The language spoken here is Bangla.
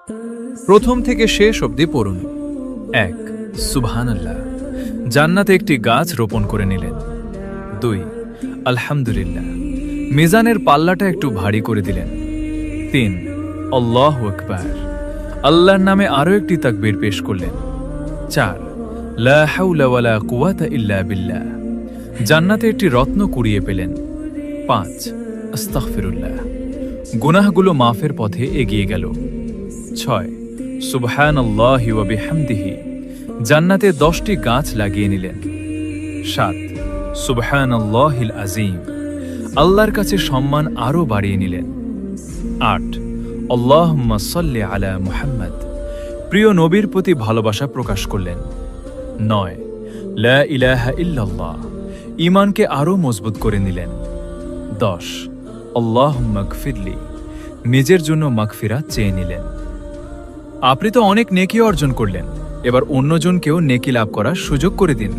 প্রথম থেকে শেষ অবধি পড়ুন। ১ সুবহানাল্লাহ, জান্নাতে একটি গাছ রোপণ করে নিলেন। ২ আলহামদুলিল্লাহ, মিজানের পাল্লাটা একটু ভারী করে দিলেন। ৩ আল্লাহু আকবার, আল্লাহর নামে আরও একটি তাকবীর পেশ করলেন। ৪ লা হাওলা ওয়ালা কুওয়াতা ইল্লা বিল্লাহ, জান্নাতে একটি রত্ন কুড়িয়ে পেলেন। ৫ আস্তাগফিরুল্লাহ, গুনাহগুলো মাফের পথে এগিয়ে গেল। ৬ সুবহানাল্লাহি ওয়া বিহামদিহি, জান্নাতে ১০টি গাছ লাগিয়ে নিলেন। ৭ সুবহানাল্লাহিল আযীম, আল্লাহর কাছে সম্মান আরও বাড়িয়ে নিলেন। ৮ আল্লাহুম্মা সাল্লি আলা মুহাম্মদ, প্রিয় নবীর প্রতি ভালোবাসা প্রকাশ করলেন। ৯ লা ইলাহা ইল্লাল্লাহ, ঈমানকে আরও মজবুত করে নিলেন। ১০ আল্লাহুম্মা গফিরলি, নিজের জন্য মাগফিরাত চেয়ে নিলেন। আপনি তো অনেক নেকি অর্জন করলেন, এবার অন্যজনকেও নেকি লাভ করার সুযোগ করে দিন।